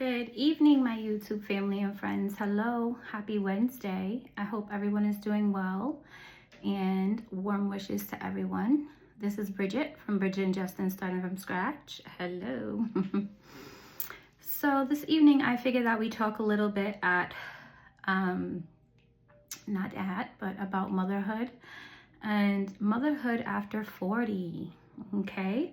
Good evening, my YouTube family and friends. Hello, happy Wednesday. I hope everyone is doing well and warm wishes to everyone. This is Bridget from Bridget and Justin Starting From Scratch. Hello. So this evening I figured that we talk a little bit but about motherhood and motherhood after 40. Okay.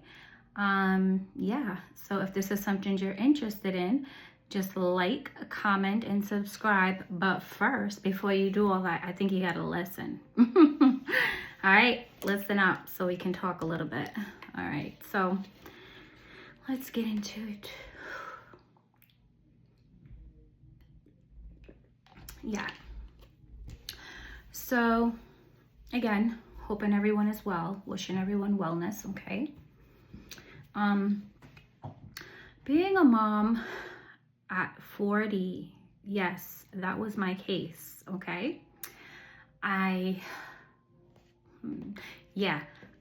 Yeah, so if this is something you're interested in, just like, comment, and subscribe. But first, before you do all that, I think you gotta listen. All right, listen up so we can talk a little bit. All right, so let's get into it. Yeah. So again, hoping everyone is well, wishing everyone wellness, okay? Being a mom at 40, yes, that was my case, okay? I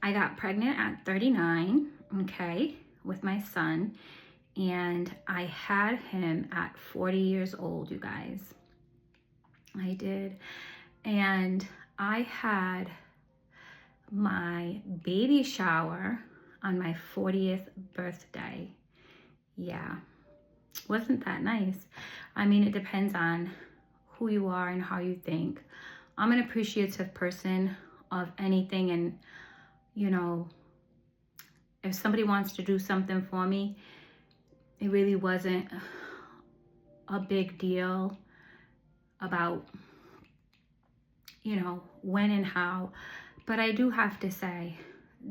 got pregnant at 39, okay, with my son, and I had him at 40 years old, you guys. I did, and I had my baby shower on my 40th birthday. Yeah, wasn't that nice? I mean, it depends on who you are and how you think. I'm an appreciative person of anything, and you know, if somebody wants to do something for me, it really wasn't a big deal about, you know, when and how. But I do have to say,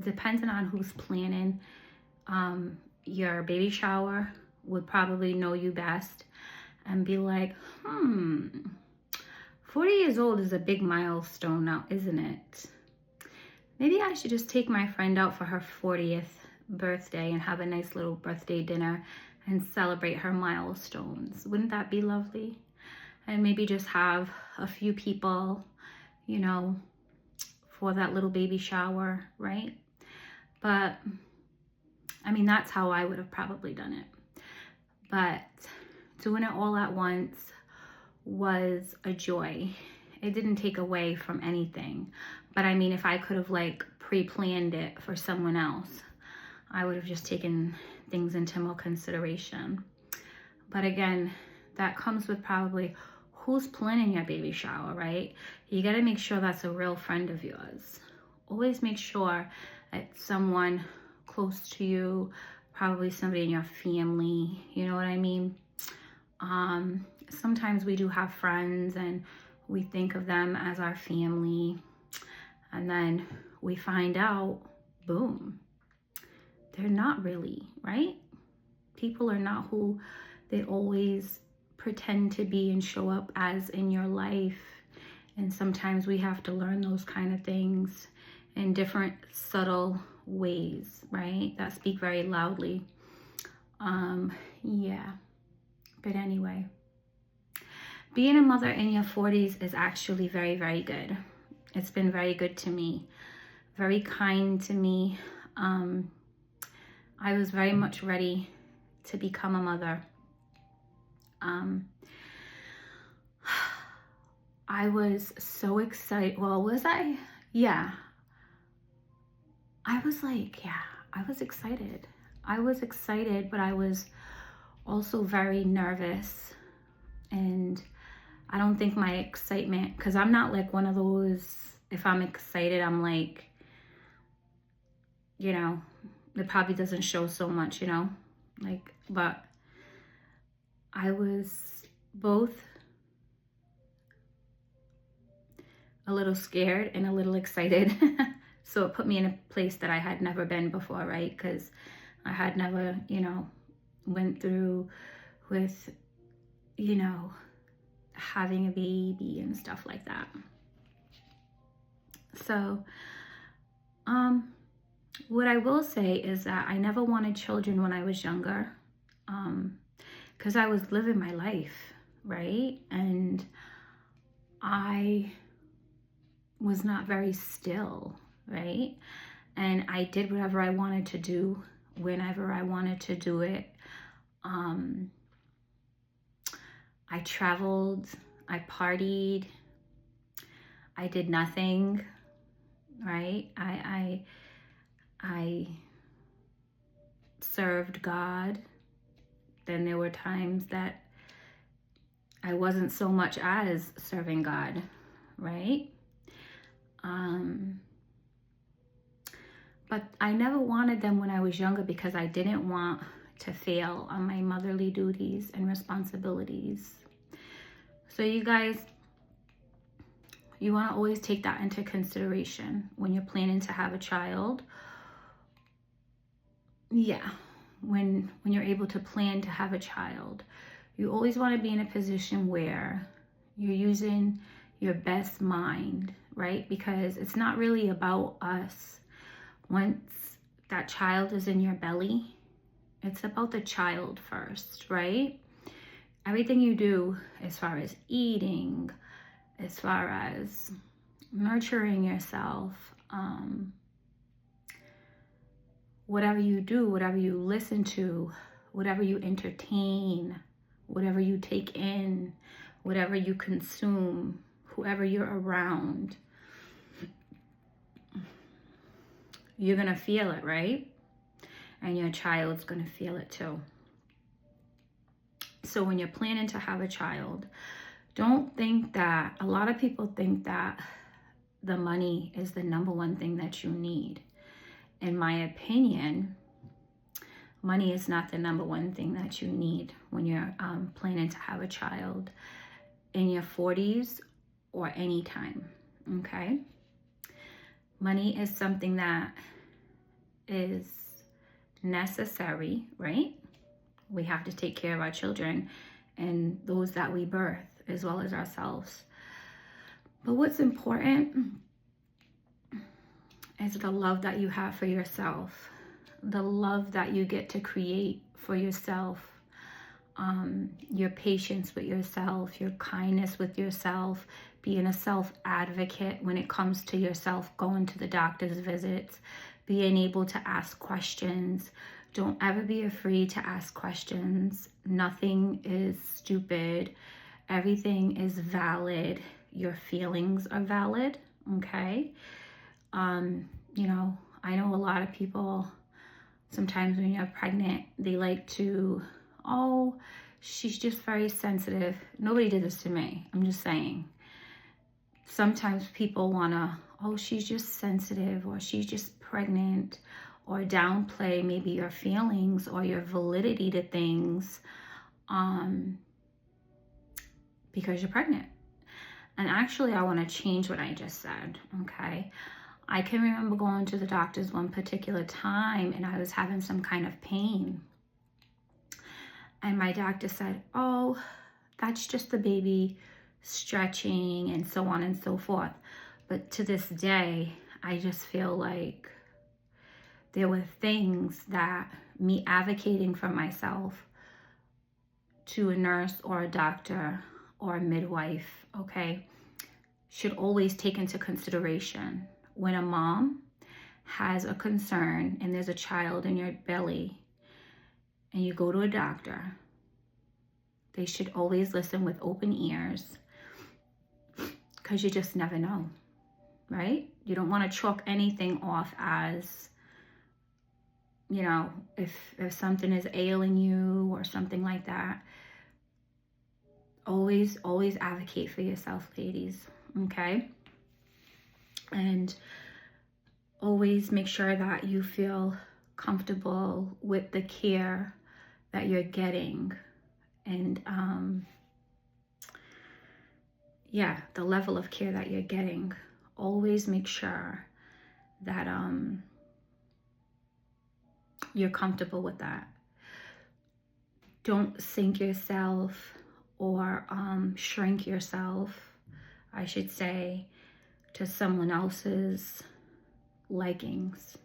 depending on who's planning your baby shower, would probably know you best and be like, 40 years old is a big milestone now, isn't it? Maybe I should just take my friend out for her 40th birthday and have a nice little birthday dinner and celebrate her milestones. Wouldn't that be lovely? And maybe just have a few people, you know, for that little baby shower, right? But I mean, that's how I would have probably done it. But doing it all at once was a joy. It didn't take away from anything. But I mean, if I could have like pre-planned it for someone else, I would have just taken things into more consideration. But again, that comes with probably who's planning your baby shower, right? You got to make sure that's a real friend of yours. Always make sure it's someone close to you, probably somebody in your family, you know what I mean? Sometimes we do have friends and we think of them as our family, and then we find out, boom, they're not really, right? People are not who they always pretend to be and show up as in your life. And sometimes we have to learn those kind of things in different subtle ways, right? That speak very loudly. Yeah. But anyway, being a mother in your 40s is actually very, very good. It's been very good to me, very kind to me. I was very much ready to become a mother. I was so excited. Well, was I? Yeah. I was like, yeah, I was excited. I was excited, but I was also very nervous. And I don't think my excitement, because I'm not like one of those, if I'm excited, I'm like, you know, it probably doesn't show so much, you know, like, but I was both a little scared and a little excited. So it put me in a place that I had never been before, right? Because I had never, you know, went through with, you know, having a baby and stuff like that. So, what I will say is that I never wanted children when I was younger, because I was living my life, right? And I was not very still, right? And I did whatever I wanted to do, whenever I wanted to do it. I traveled, I partied, I did nothing, right? I served God. Then there were times that I wasn't so much as serving God, right? But I never wanted them when I was younger because I didn't want to fail on my motherly duties and responsibilities. So you guys, you want to always take that into consideration when you're planning to have a child. Yeah, when you're able to plan to have a child, you always want to be in a position where you're using your best mind, right? Because it's not really about us. Once that child is in your belly, it's about the child first, right? Everything you do as far as eating, as far as nurturing yourself, whatever you do, whatever you listen to, whatever you entertain, whatever you take in, whatever you consume, whoever you're around, you're going to feel it, right? And your child's going to feel it too. So when you're planning to have a child, don't think that, a lot of people think that the money is the number one thing that you need. In my opinion, money is not the number one thing that you need when you're planning to have a child in your 40s or any time, okay? Money is something that is necessary, right? We have to take care of our children and those that we birth, as well as ourselves. But what's important is the love that you have for yourself, the love that you get to create for yourself, your patience with yourself, your kindness with yourself, being a self-advocate when it comes to yourself, going to the doctor's visits, being able to ask questions. Don't ever be afraid to ask questions. Nothing is stupid. Everything is valid. Your feelings are valid, okay? You know, I know a lot of people, sometimes when you're pregnant, they like to, oh, she's just very sensitive. Nobody did this to me. I'm just saying. Sometimes people want to, oh, she's just sensitive, or she's just pregnant, or downplay maybe your feelings or your validity to things because you're pregnant. And actually, I want to change what I just said, okay? I can remember going to the doctor's one particular time and I was having some kind of pain. And my doctor said, oh, that's just the baby stretching and so on and so forth. But to this day, I just feel like there were things that me advocating for myself to a nurse or a doctor or a midwife, okay, should always take into consideration. When a mom has a concern and there's a child in your belly and you go to a doctor, they should always listen with open ears, because you just never know, right? You don't want to chalk anything off as, you know, if something is ailing you or something like that. Always advocate for yourself, ladies, okay? And always make sure that you feel comfortable with the care that you're getting, and yeah, the level of care that you're getting. Always make sure that you're comfortable with that. Don't sink yourself or shrink yourself, I should say, to someone else's likings,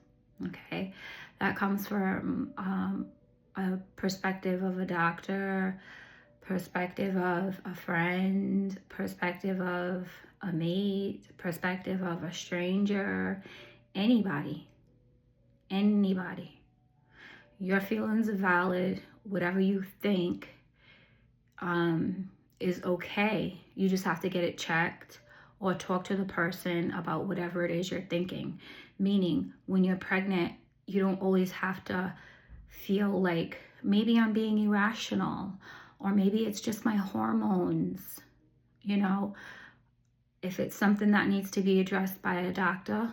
okay? That comes from a perspective of a doctor, perspective of a friend, perspective of a mate, perspective of a stranger, anybody. Your feelings are valid. Whatever you think is okay. You just have to get it checked or talk to the person about whatever it is you're thinking. Meaning, when you're pregnant, you don't always have to feel like maybe I'm being irrational, or maybe it's just my hormones. You know, if it's something that needs to be addressed by a doctor,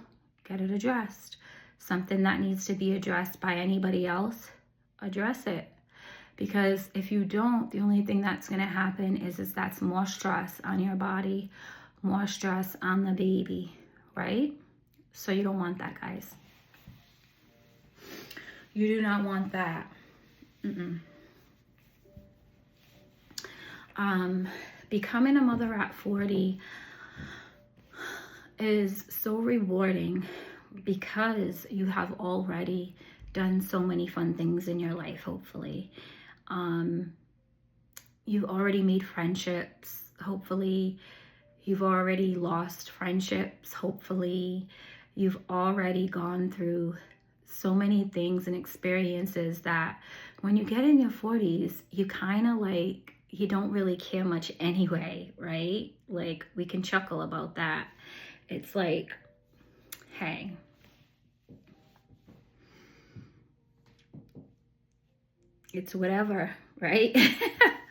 get it addressed. Something that needs to be addressed by anybody else, address it. Because if you don't, the only thing that's going to happen is that's more stress on your body, more stress on the baby, right? So you don't want that, guys. You do not want that. Becoming a mother at 40 is so rewarding because you have already done so many fun things in your life, hopefully. You've already made friendships, hopefully. You've already lost friendships, hopefully. You've already gone through so many things and experiences that when you get in your 40s, you kind of like, you don't really care much anyway, right? Like, we can chuckle about that. It's like, hey, it's whatever, right?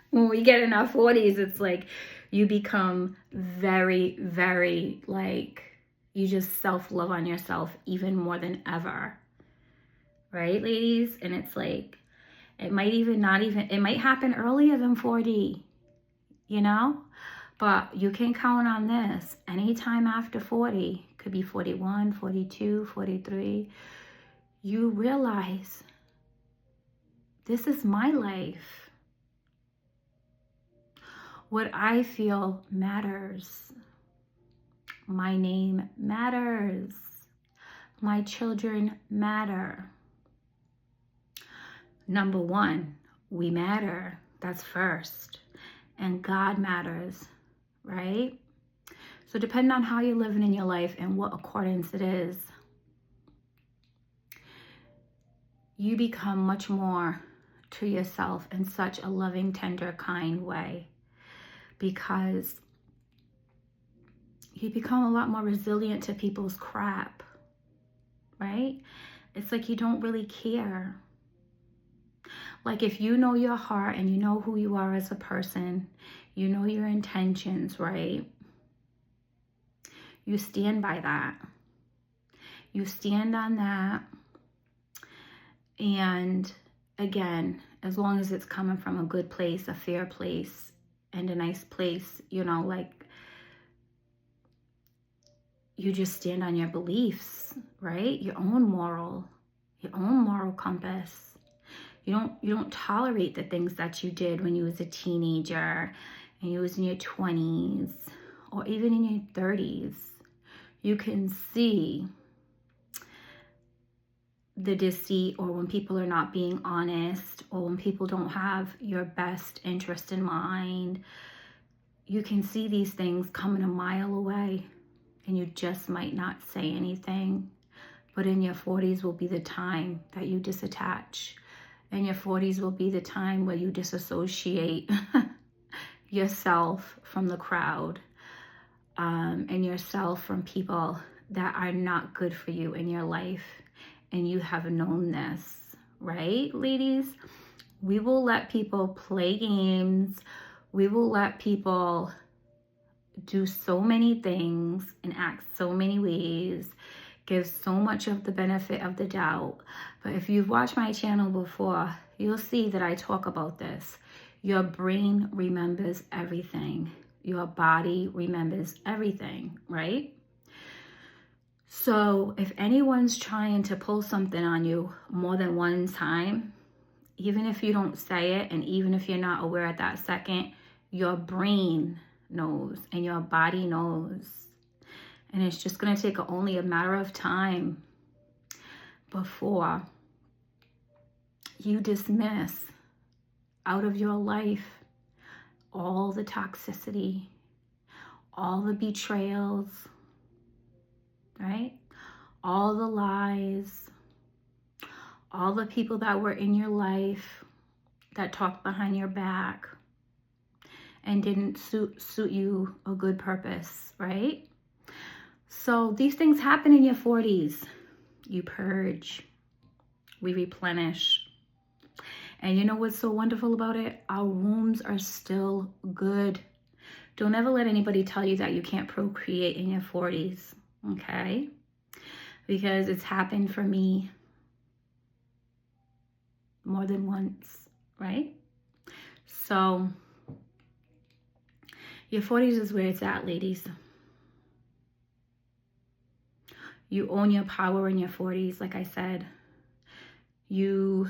When we get in our 40s, it's like you become very, very, like, you just self-love on yourself even more than ever, right, ladies? And it's like, it might even not even, it might happen earlier than 40, you know? But you can count on this. Anytime after 40, could be 41, 42, 43, you realize this is my life. What I feel matters. My name matters. My children matter. Number one, we matter. That's first. And God matters, right? So depending on how you're living in your life and what accordance it is, you become much more to yourself in such a loving, tender, kind way, because you become a lot more resilient to people's crap, right? It's like you don't really care. Like, if you know your heart and you know who you are as a person, you know your intentions, right? You stand by that. You stand on that. And again, as long as it's coming from a good place, a fair place, and a nice place, you know, like, you just stand on your beliefs, right? Your own moral compass. You don't tolerate the things that you did when you was a teenager and you was in your 20s or even in your 30s. You can see the deceit, or when people are not being honest, or when people don't have your best interest in mind. You can see these things coming a mile away, and you just might not say anything. But in your 40s will be the time that you disattach. And your 40s will be the time where you disassociate yourself from the crowd, and yourself from people that are not good for you in your life. And you have known this, right, ladies? We will let people play games. We will let people do so many things and act so many ways, give so much of the benefit of the doubt. But if you've watched my channel before, you'll see that I talk about this. Your brain remembers everything. Your body remembers everything, right? So if anyone's trying to pull something on you more than one time, even if you don't say it, and even if you're not aware at that second, your brain knows and your body knows. And it's just going to take only a matter of time before you dismiss out of your life all the toxicity, all the betrayals, right? All the lies, all the people that were in your life that talked behind your back. and didn't suit you a good purpose, right? So these things happen in your 40s. You purge, we replenish. And you know what's so wonderful about it? Our wombs are still good. Don't ever let anybody tell you that you can't procreate in your 40s, okay? Because it's happened for me more than once, right? So your 40s is where it's at, ladies. You own your power in your 40s, like I said. You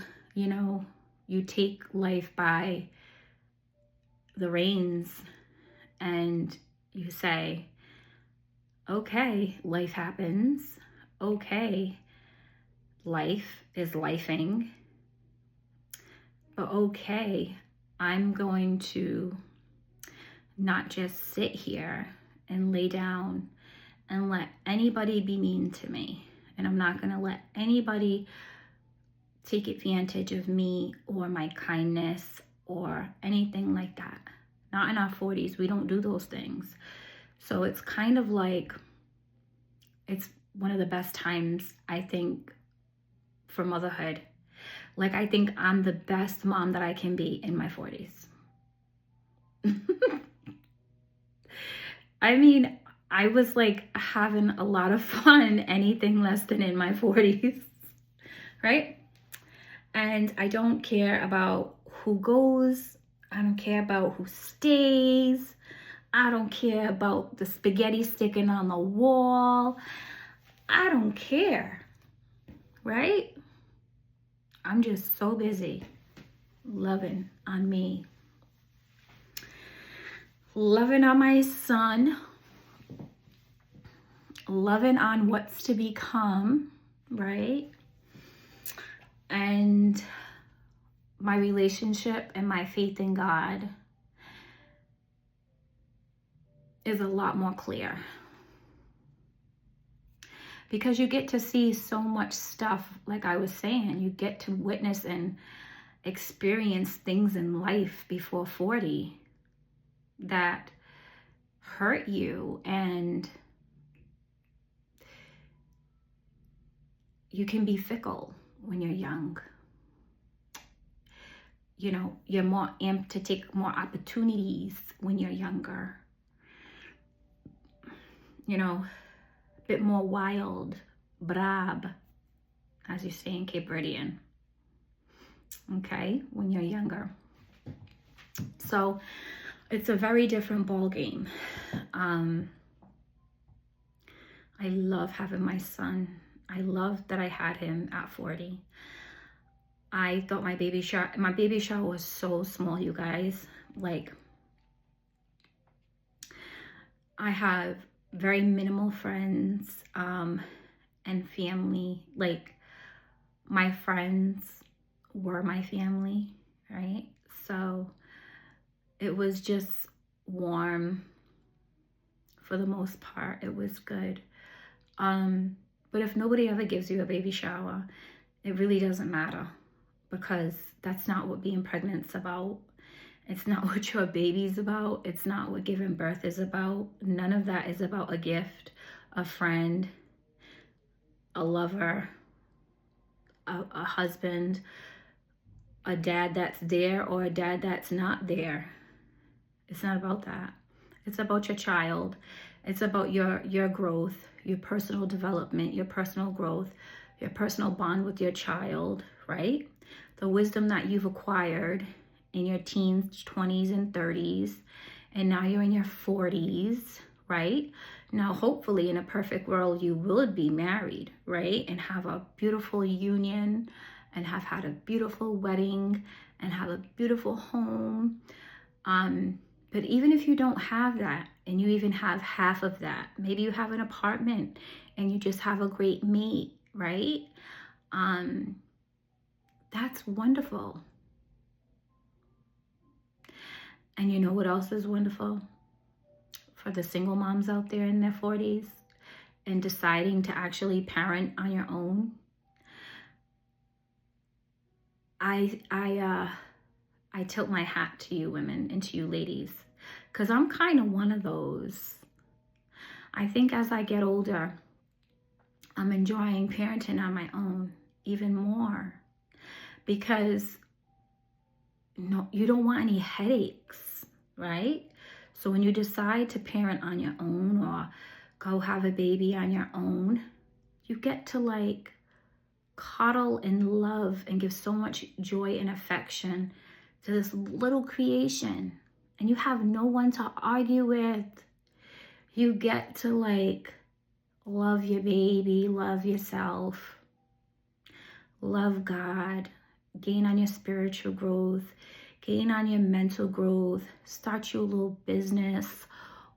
take life by the reins and you say, okay, life happens. Okay, life is lifing. But okay, I'm going to not just sit here and lay down and let anybody be mean to me. And I'm not going to let anybody take advantage of me or my kindness or anything like that. Not in our 40s. We don't do those things. So it's kind of like, it's one of the best times, I think, for motherhood. Like, I think I'm the best mom that I can be in my 40s. I mean, I was like having a lot of fun anything less than in my 40s, right? And I don't care about who goes. I don't care about who stays. I don't care about the spaghetti sticking on the wall. I don't care, right? I'm just so busy loving on me, loving on my son, loving on what's to become, right? And my relationship and my faith in God is a lot more clear. Because you get to see so much stuff, like I was saying, you get to witness and experience things in life before 40 that hurt you, and you can be fickle when you're young. You know, you're more amped to take more opportunities when you're younger. You know, a bit more wild, brab, as you say in Cape Verdean. Okay, when you're younger. So it's a very different ball game. I love having my son. I love that I had him at 40. I thought my baby shower was so small, you guys. Like, I have very minimal friends and family. Like, my friends were my family, right? So it was just warm for the most part. It was good. But if nobody ever gives you a baby shower, it really doesn't matter, because that's not what being pregnant's about. It's not what your baby's about. It's not what giving birth is about. None of that is about a gift, a friend, a lover, a husband, a dad that's there or a dad that's not there. It's not about that. It's about your child. It's about your growth, your personal development, your personal growth, your personal bond with your child, right? The wisdom that you've acquired in your teens, 20s, and 30s, and now you're in your 40s, right? Now, hopefully, in a perfect world, you will be married, right? And have a beautiful union, and have had a beautiful wedding, and have a beautiful home. But even if you don't have that, and you even have half of that, maybe you have an apartment and you just have a great mate, right? That's wonderful. And you know what else is wonderful? For the single moms out there in their 40s and deciding to actually parent on your own. I tilt my hat to you women and to you ladies, because I'm kind of one of those. I think as I get older, I'm enjoying parenting on my own even more, because no, you don't want any headaches, right? So when you decide to parent on your own or go have a baby on your own, you get to like coddle and love and give so much joy and affection to this little creation, and you have no one to argue with. You get to like love your baby, love yourself, love God, gain on your spiritual growth, gain on your mental growth, start your little business,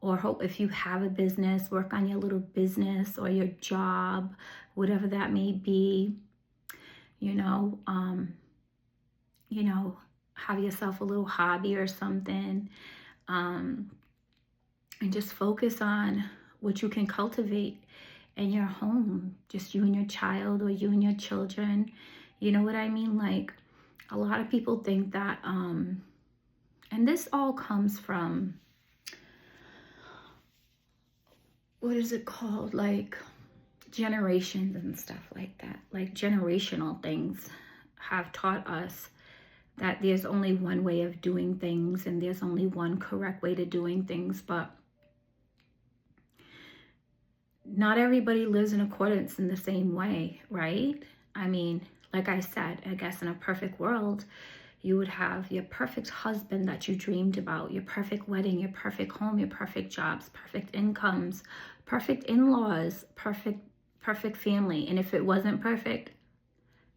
or hope if you have a business, work on your little business or your job, whatever that may be. You know, have yourself a little hobby or something, and just focus on what you can cultivate in your home, just you and your child or you and your children. You know what I mean? Like, a lot of people think that, and this all comes from, what is it called? Like generations and stuff like that. Like generational things have taught us that there's only one way of doing things and there's only one correct way to doing things, but not everybody lives in accordance in the same way, right? I mean, like I said, I guess in a perfect world, you would have your perfect husband that you dreamed about, your perfect wedding, your perfect home, your perfect jobs, perfect incomes, perfect in-laws, perfect family. And if it wasn't perfect,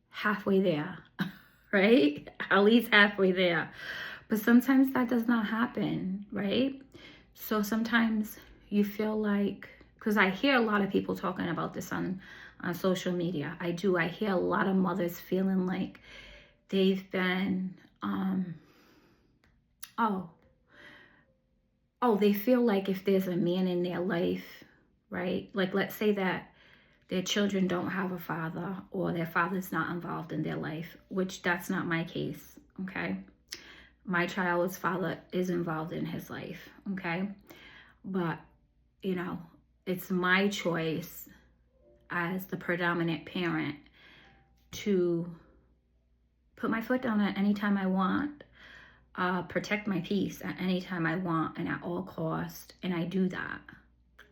halfway there, right? At least halfway there. But sometimes that does not happen, right? So sometimes you feel like, because I hear a lot of people talking about this on social media. I hear a lot of mothers feeling like they've been, they feel like if there's a man in their life, right? Like, let's say that their children don't have a father or their father's not involved in their life, which that's not my case, okay? My child's father is involved in his life, okay? But, you know, it's my choice as the predominant parent to put my foot down at any time I want, protect my peace at any time I want and at all cost. And I do that.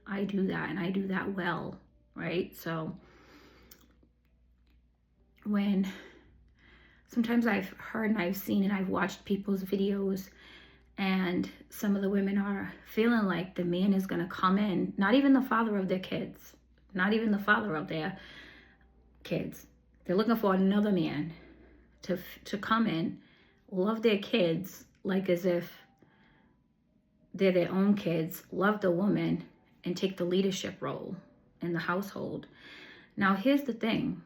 And I do that well, right? So when sometimes I've heard and I've seen and I've watched people's videos, and some of the women are feeling like the man is going to come in, not even the father of their kids, not even the father of their kids. They're looking for another man to come in, love their kids like as if they're their own kids, love the woman, and take the leadership role in the household. Now, here's the thing.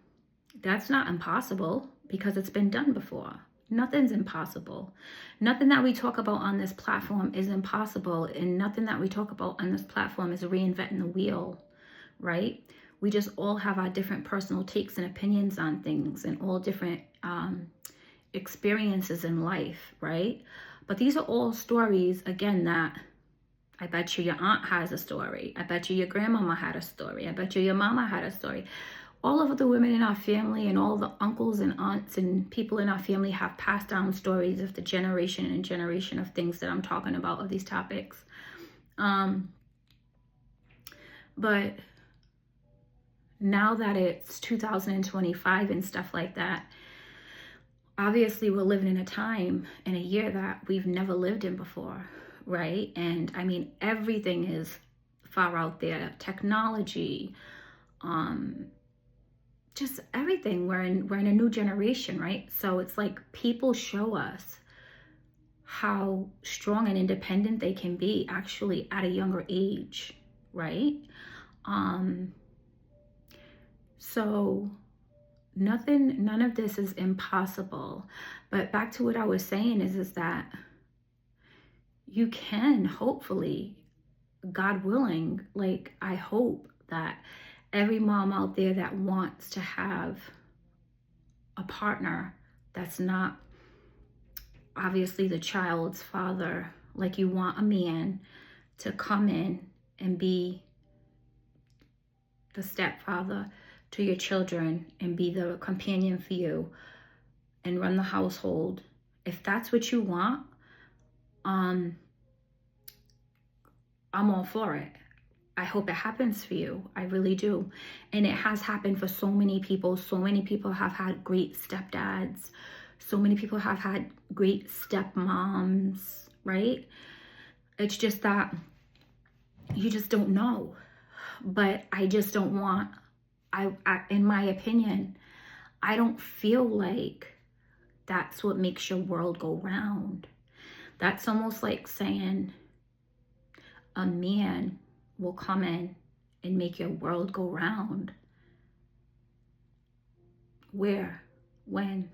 That's not impossible because it's been done before. Nothing's impossible. Nothing that we talk about on this platform is impossible, and nothing that we talk about on this platform is reinventing the wheel, right? We just all have our different personal takes and opinions on things and all different experiences in life, right? But these are all stories, again, that I bet you your aunt has a story. I bet you your grandmama had a story. I bet you your mama had a story. All of the women in our family and all the uncles and aunts and people in our family have passed down stories of the generation and generation of things that I'm talking about, of these topics. But now that it's 2025 and stuff like that, obviously we're living in a time and a year that we've never lived in before, right? And I mean, everything is far out there. Technology, just everything. We're in a new generation, right? So it's like people show us how strong and independent they can be actually at a younger age, right? So none of this is impossible. But back to what I was saying is that you can, hopefully, God willing, like I hope that every mom out there that wants to have a partner that's not obviously the child's father, like you want a man to come in and be the stepfather to your children and be the companion for you and run the household. If that's what you want, I'm all for it. I hope it happens for you. I really do. And it has happened for so many people. So many people have had great stepdads. So many people have had great stepmoms, right? It's just that you just don't know. But I just don't want, in my opinion, I don't feel like that's what makes your world go round. That's almost like saying a man will come in and make your world go round. Where? When?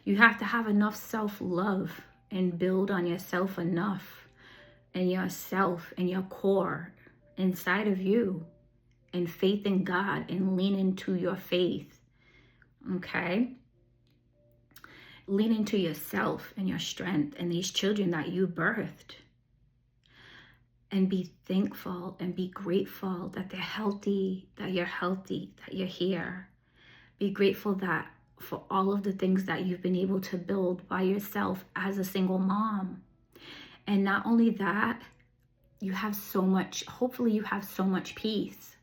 You have to have enough self-love and build on yourself enough, and yourself and your core inside of you, and faith in God, and lean into your faith. Okay? Lean into yourself and your strength and these children that you birthed. And be thankful and be grateful that they're healthy, that you're here. Be grateful that for all of the things that you've been able to build by yourself as a single mom. And not only that, you have so much, hopefully you have so much peace.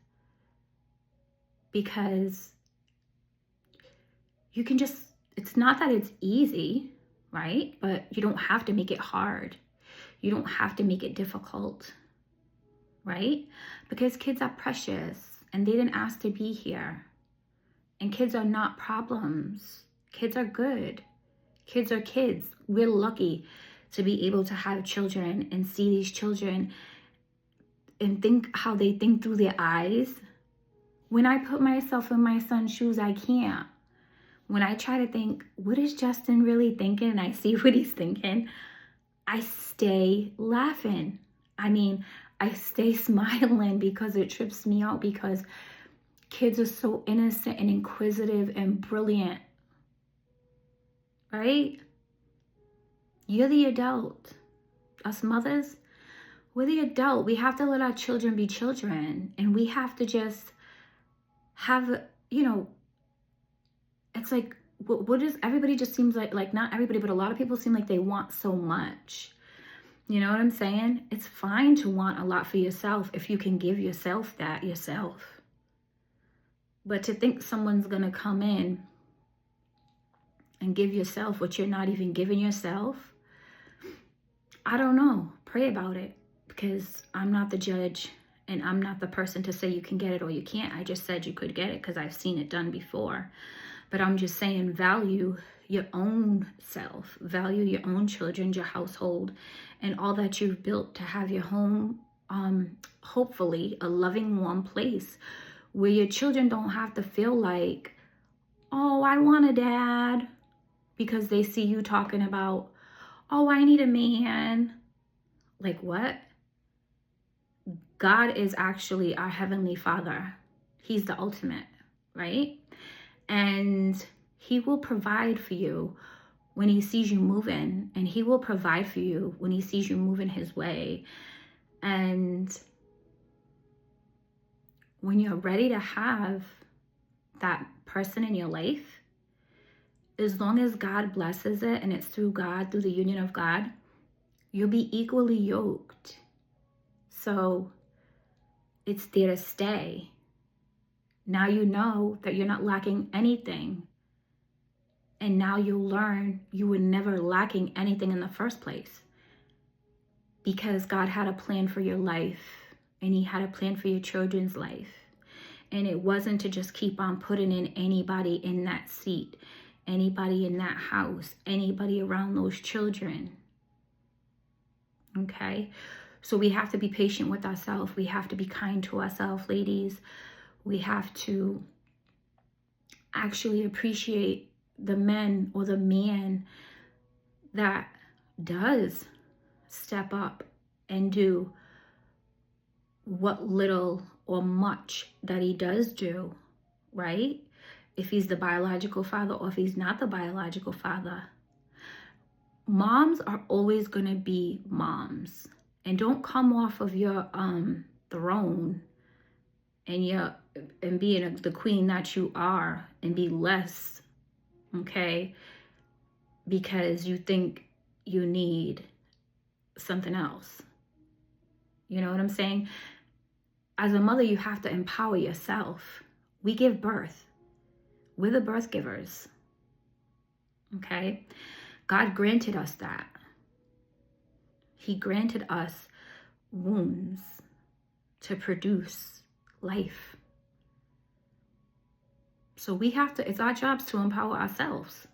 Because you can just, it's not that it's easy, right? But you don't have to make it hard. You don't have to make it difficult, right? Because kids are precious and they didn't ask to be here. And kids are not problems. Kids are good. Kids are kids. We're lucky to be able to have children and see these children and think how they think through their eyes. When I put myself in my son's shoes, I can't. When I try to think, what is Justin really thinking? And I see what he's thinking, I stay laughing. I mean, I stay smiling because it trips me out, because kids are so innocent and inquisitive and brilliant, right? You're the adult. Us mothers, we're the adult. We have to let our children be children, and we have to just have, you know, it's like, what is, everybody just seems like not everybody, but a lot of people seem like they want so much. You know what I'm saying? It's fine to want a lot for yourself if you can give yourself that yourself. But to think someone's going to come in and give yourself what you're not even giving yourself, I don't know. Pray about it, because I'm not the judge and I'm not the person to say you can get it or you can't. I just said you could get it because I've seen it done before. But I'm just saying, value your own self, value your own children, your household, and all that you've built to have your home, hopefully a loving, warm place where your children don't have to feel like, oh, I want a dad, because they see you talking about, oh, I need a man. Like what? God is actually our Heavenly Father. He's the ultimate, right? And He will provide for you when He sees you moving, and He will provide for you when He sees you moving His way. And when you're ready to have that person in your life, as long as God blesses it and it's through God, through the union of God, you'll be equally yoked. So it's there to stay. Now you know that you're not lacking anything. And now you'll learn you were never lacking anything in the first place, because God had a plan for your life, and He had a plan for your children's life. And it wasn't to just keep on putting in anybody in that seat, anybody in that house, anybody around those children. Okay? So we have to be patient with ourselves. We have to be kind to ourselves, ladies. We have to actually appreciate the men or the man that does step up and do what little or much that he does do, right? If he's the biological father or if he's not the biological father. moms are always going to be moms. And don't come off of your throne and being the queen that you are and be less, okay? Because you think you need something else. You know what I'm saying? As a mother, you have to empower yourself. We give birth. We're the birth givers. Okay? God granted us that. He granted us wombs to produce life. So we have to, it's our jobs to empower ourselves.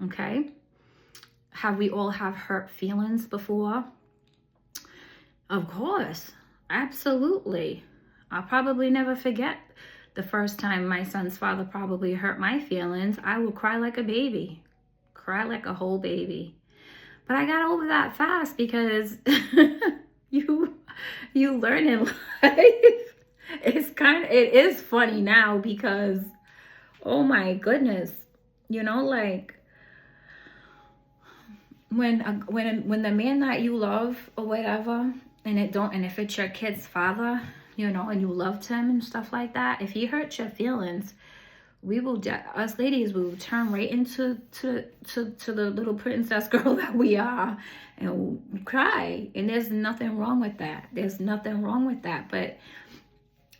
Okay? Have we all have hurt feelings before? Of course. Absolutely. I'll probably never forget the first time my son's father probably hurt my feelings. I will cry like a baby. Cry like a whole baby. But I got over that fast because you learn in life. It is funny now because, oh my goodness, you know, like when the man that you love or whatever, and if it's your kid's father, you know, and you loved him and stuff like that, if he hurts your feelings, us ladies will turn right into the little princess girl that we are and cry. And there's nothing wrong with that. There's nothing wrong with that. But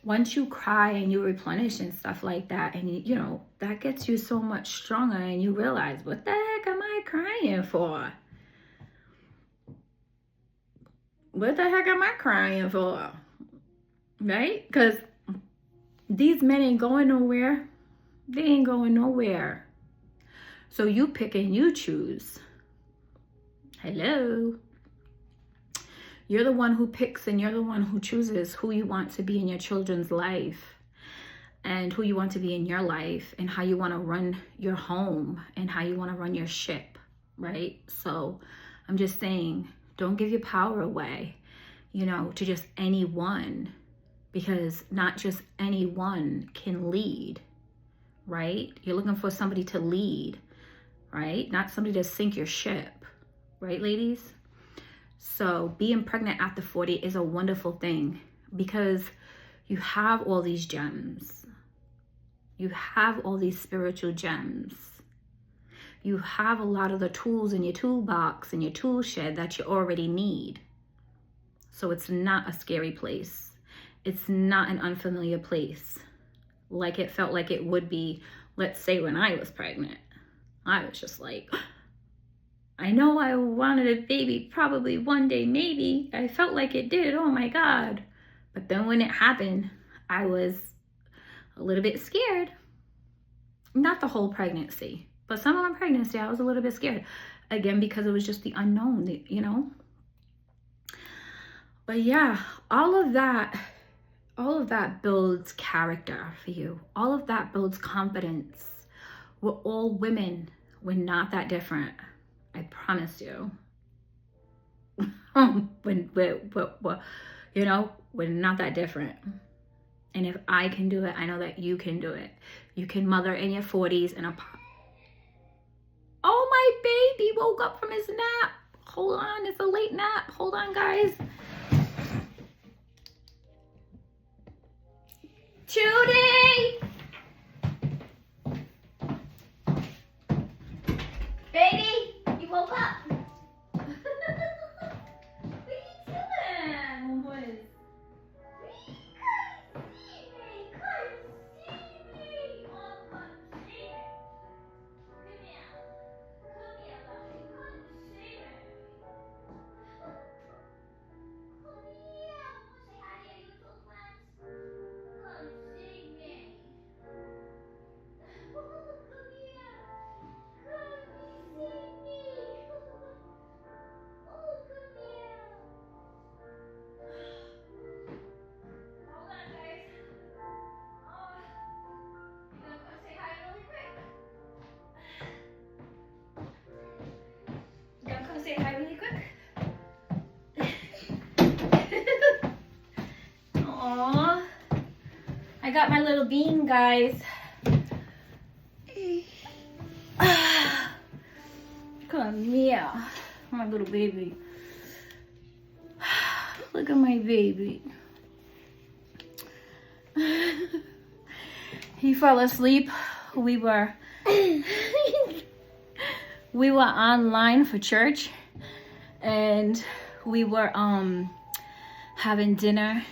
once you cry and you replenish and stuff like that, and you know, that gets you so much stronger, and you realize, what the heck am I crying for? What the heck am I crying for? Right? Because these men ain't going nowhere. They ain't going nowhere. So you pick and you choose. Hello. You're the one who picks and you're the one who chooses who you want to be in your children's life and who you want to be in your life and how you want to run your home and how you want to run your ship, right? So I'm just saying, don't give your power away, you know, to just anyone, because not just anyone can lead. Right? You're looking for somebody to lead, right? Not somebody to sink your ship, right, ladies? So being pregnant after 40 is a wonderful thing because you have all these gems. You have all these spiritual gems. You have a lot of the tools in your toolbox and your tool shed that you already need. So it's not a scary place. It's not an unfamiliar place. Like it felt like it would be, let's say, when I was pregnant. I was just like, I know I wanted a baby probably one day, maybe. I felt like it did. Oh my God. But then when it happened, I was a little bit scared. Not the whole pregnancy, but some of my pregnancy, I was a little bit scared. Again, because it was just the unknown, you know? But yeah, all of that builds character for you. All of that builds confidence. We're all women. We're not that different. I promise you. You know, we're not that different. And if I can do it, I know that you can do it. You can mother in your 40s and oh, my baby woke up from his nap. Hold on, it's a late nap. Hold on, guys. Judy! Baby, you woke up. What are you doing, boys? Come see me. Oh, come see me. Come here, lovely. Come see me. Come here. Want to say hi to your YouTube friends? Come see me. Oh, come here. Come see me. Oh, come here. Hold on, guys. Oh, you gonna come say hi really quick? You gonna come say hi really quick? Aww. I got my little bean, guys. Come Yeah, my little baby. Look at my baby. He fell asleep. We were online for church, and we were having dinner.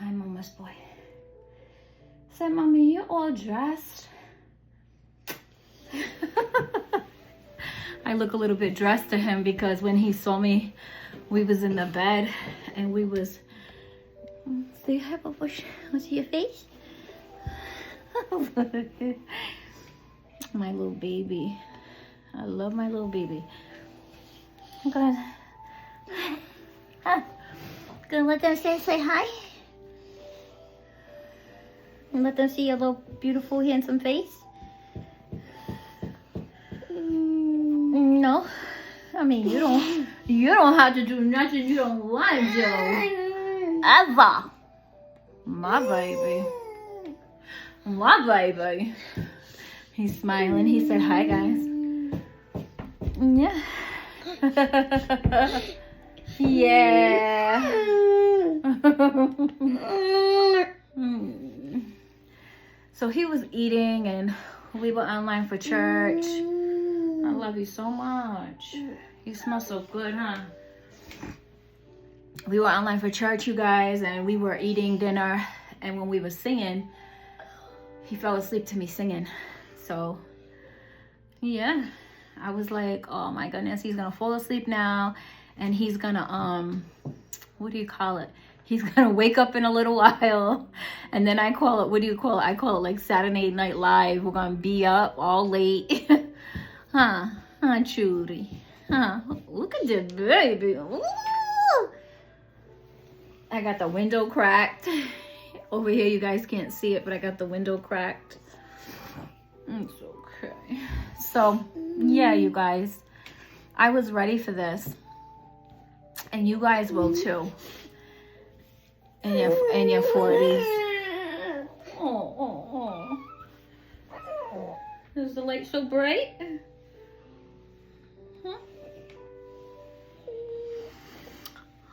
Hi, Mama's boy. Said, Mommy, you're all dressed. I look a little bit dressed to him because when he saw me, we was in the bed and we was. Say hi, Bush. Let's see your face. My little baby. I love my little baby. I'm gonna let them say hi. And let them see your little beautiful handsome face. No, I mean you don't have to do nothing you don't want to do. Ever. My baby. My baby. He's smiling. He said hi, guys. Yeah. Yeah. So he was eating and we were online for church. I love you so much. You smell so good, huh? We were online for church, you guys, and we were eating dinner. And when we were singing, he fell asleep to me singing. So, yeah, I was like, oh my goodness, he's gonna fall asleep now. And he's gonna, what do you call it? He's gonna wake up in a little while. And then I call it, what do you call it? I call it like Saturday Night Live. We're gonna be up all late. Huh, Judy? Huh, look at the baby. Ooh. I got the window cracked. Over here, you guys can't see it, but I got the window cracked. It's okay. So, yeah, you guys. I was ready for this. And you guys will too. In your 40s. Oh. Is the light so bright? Huh?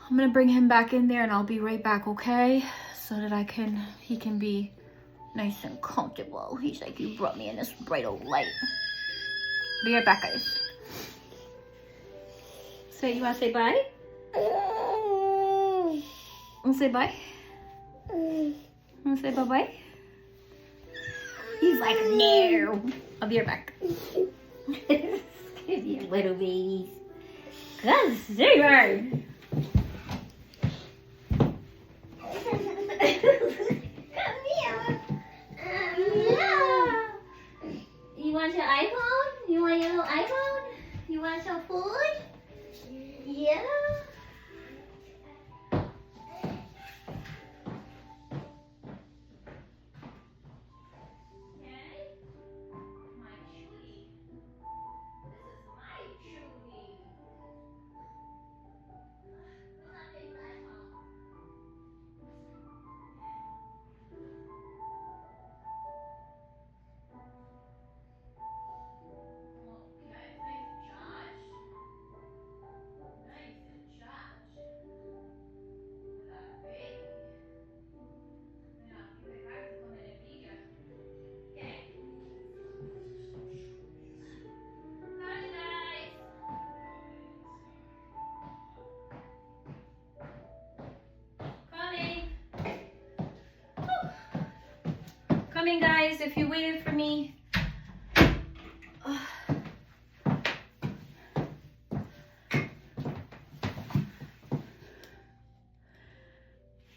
I'm gonna bring him back in there and I'll be right back, okay? So that he can be nice and comfortable. He's like, you brought me in this bright old light. Be right back, guys. You wanna say bye? Wanna say bye? Wanna say bye-bye? He's like, no. I'll be right back. You little babies. Good super. Come here. Yeah. You want your iPhone? You want your little iPhone? You want some food? Yeah. Coming, guys, if you waited for me.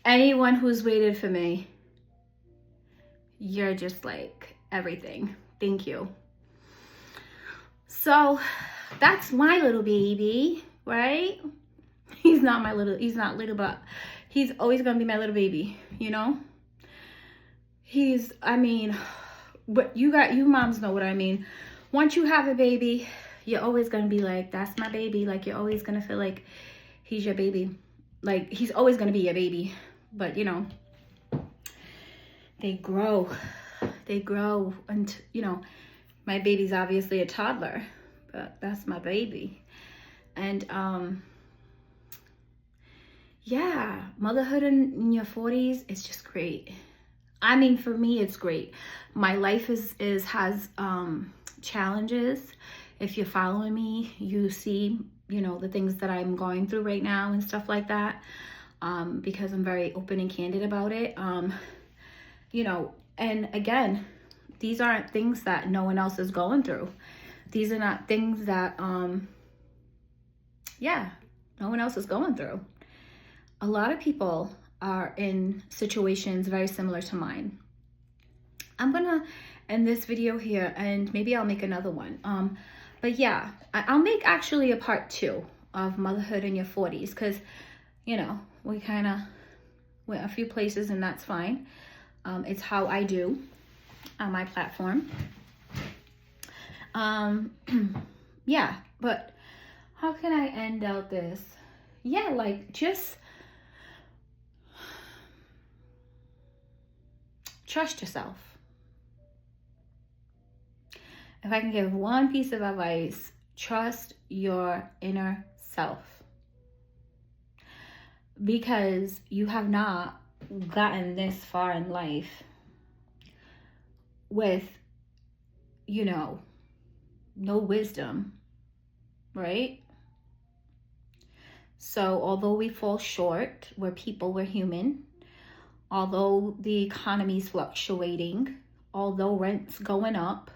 Anyone who's waited for me, you're just like everything. Thank you. So that's my little baby, right? He's not little, but he's always gonna be my little baby, you know? But you moms know what I mean. Once you have a baby, you're always gonna be like, that's my baby. Like, you're always gonna feel like he's your baby. Like, he's always gonna be your baby. But, you know, they grow. And, you know, my baby's obviously a toddler. but that's my baby. And yeah, motherhood in your 40s, it's just great. I mean, for me, it's great. My life has challenges. If you're following me, you see, the things that I'm going through right now and stuff like that, because I'm very open and candid about it. And again, these aren't things that no one else is going through. These are not things that, no one else is going through. A lot of people are in situations very similar to mine. I'm gonna end this video here, and maybe I'll make another one. But yeah, I'll make actually a part 2 of motherhood in your 40s, because, we kind of went a few places, and that's fine. It's how I do on my platform. Yeah, but how can I end out this? Yeah, like, just trust yourself. If I can give one piece of advice, trust your inner self. Because you have not gotten this far in life with, no wisdom, right? So although we fall short, we're people, we're human. Although the economy's fluctuating, although rent's going up,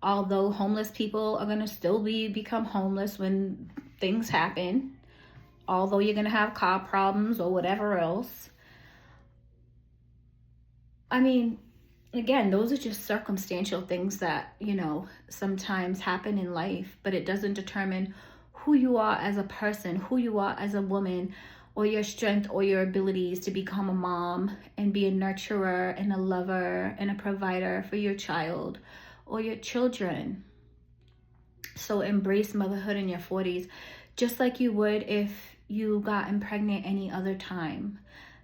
although homeless people are going to still become homeless when things happen, although you're going to have car problems or whatever else. I mean, again, those are just circumstantial things that, sometimes happen in life, but it doesn't determine who you are as a person, who you are as a woman, or your strength or your abilities to become a mom and be a nurturer and a lover and a provider for your child or your children. So embrace motherhood in your 40s, just like you would if you gotten pregnant any other time.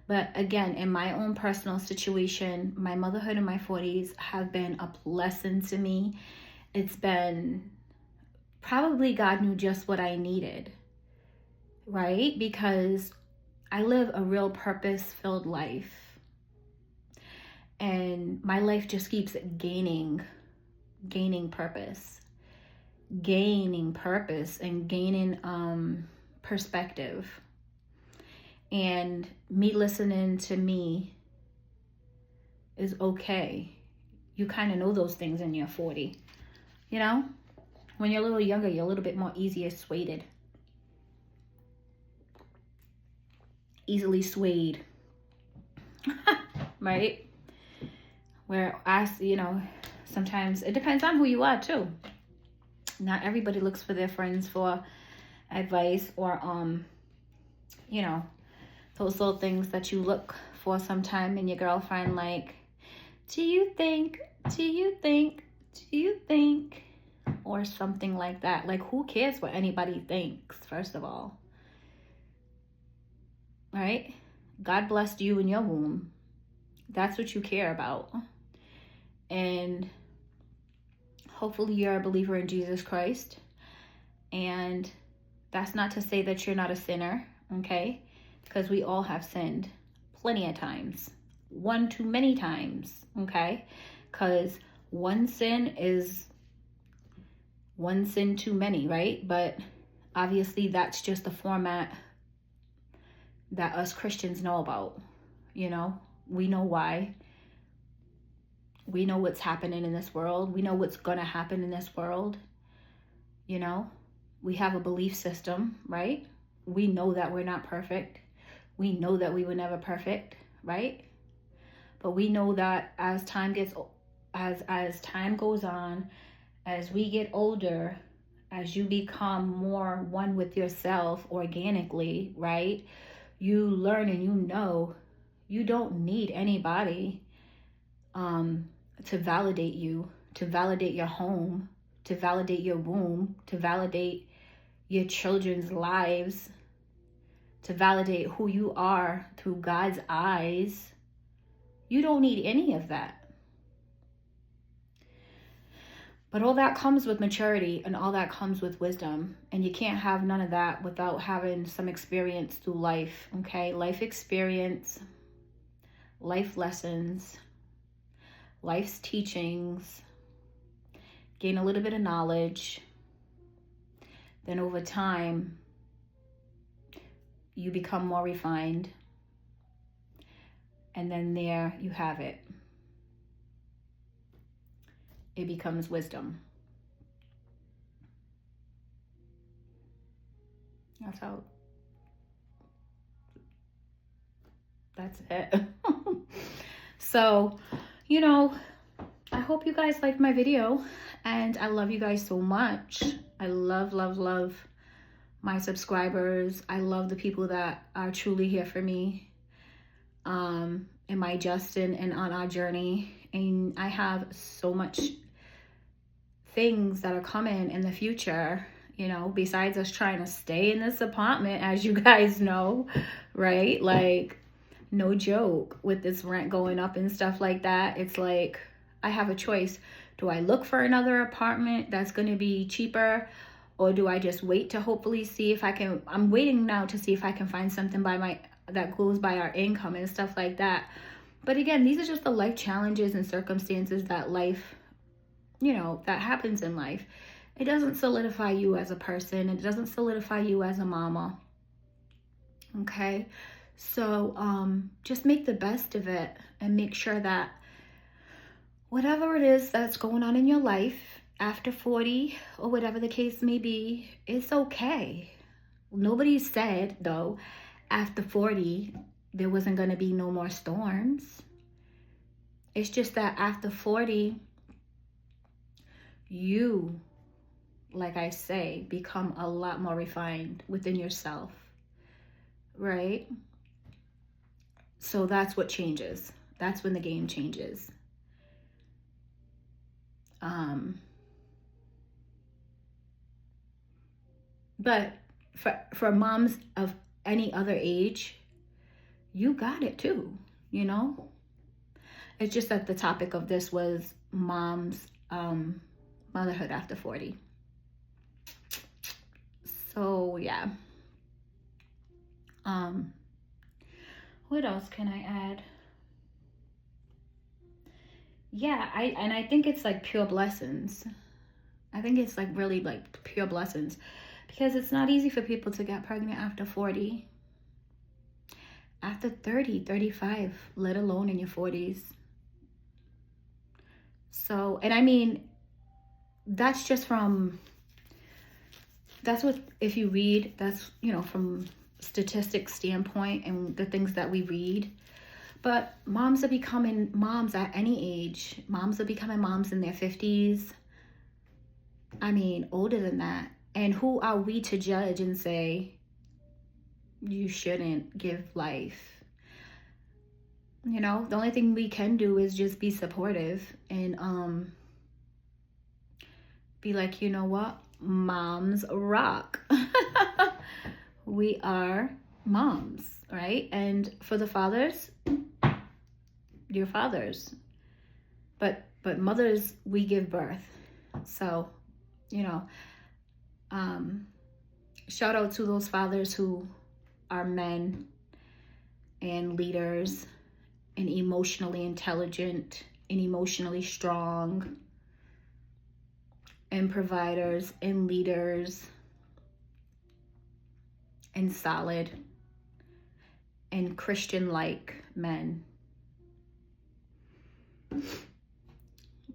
But again, in my own personal situation, my motherhood in my 40s have been a blessing to me. It's been probably God knew just what I needed, right? Because I live a real purpose-filled life. And my life just keeps gaining purpose. Gaining purpose and gaining perspective. And me listening to me is okay. You kind of know those things when you're 40. When you're a little younger, you're a little bit more easier swayed. Easily swayed. Right? Whereas, sometimes it depends on who you are too. Not everybody looks for their friends for advice or, those little things that you look for sometime in your girlfriend, like, do you think, or something like that. Like, who cares what anybody thinks, first of all? Right? God blessed you in your womb. That's what you care about. And hopefully you're a believer in Jesus Christ. And that's not to say that you're not a sinner, okay? Because we all have sinned plenty of times. One too many times, okay? Because one sin is one sin too many, right? But obviously that's just the format that us Christians know about. We know why. We know what's happening in this world. We know what's going to happen in this world. We have a belief system, right? We know that we're not perfect. We know that we were never perfect, right? But we know that as time goes on, as we get older, as you become more one with yourself organically, right? You learn and you don't need anybody to validate you, to validate your home, to validate your womb, to validate your children's lives, to validate who you are through God's eyes. You don't need any of that. But all that comes with maturity, and all that comes with wisdom. And you can't have none of that without having some experience through life, okay? Life experience, life lessons, life's teachings, gain a little bit of knowledge. Then over time, you become more refined. And then there you have it. It becomes wisdom. That's it. So, you know, I hope you guys liked my video, and I love you guys so much. I love, love, love my subscribers. I love the people that are truly here for me, in my Justin and on our journey. And I have so much things that are coming in the future, you know, besides us trying to stay in this apartment, as you guys know, right? Like, no joke, with this rent going up and stuff like that. It's like, I have a choice. Do I look for another apartment that's going to be cheaper, or do I just wait to hopefully see if I can? I'm waiting now to see if I can find something that goes by our income and stuff like that. But again, these are just the life challenges and circumstances that life, you know, that happens in life. It doesn't solidify you as a person. It doesn't solidify you as a mama. Okay? So just make the best of it, and make sure that whatever it is that's going on in your life after 40, or whatever the case may be, it's okay. Nobody said, though, after 40, there wasn't going to be no more storms. It's just that after 40, you, like I say, become a lot more refined within yourself, right? So that's what changes. That's when the game changes. But for moms of any other age, you got it too, you know? It's just that the topic of this was moms, motherhood after 40. So yeah. What else can I add? Yeah, I think it's like pure blessings. I think it's like really like pure blessings, because it's not easy for people to get pregnant after 40, after 30, 35, let alone in your 40s. So, and I mean, that's what, if you read, that's, you know, from statistics standpoint and the things that we read. But moms are becoming moms at any age. Moms are becoming moms in their 50s. I mean, older than that. And who are we to judge and say, you shouldn't give life? You know, the only thing we can do is just be supportive and be like, you know what? Moms rock. We are moms, right? And for the fathers, your fathers. But mothers, we give birth. So, you know, shout out to those fathers who are men and leaders and emotionally intelligent and emotionally strong and providers and leaders and solid and Christian-like men.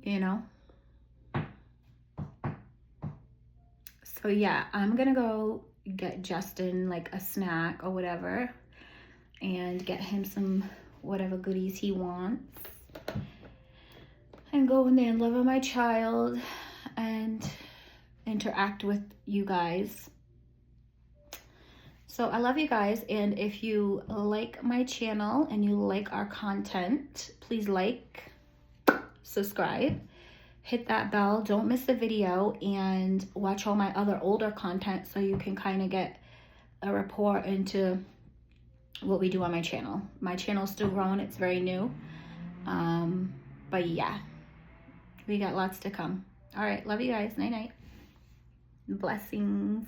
You know? So yeah, I'm gonna go get Justin like a snack or whatever and get him some whatever goodies he wants and go in there and love on my child and interact with you guys. So I love you guys, and if you like my channel and you like our content, please like, subscribe, hit that bell, don't miss a video, and watch all my other older content so you can kind of get a report into what we do on my channel. My channel's still growing, it's very new. But yeah, we got lots to come. All right, love you guys. Night night. Blessings.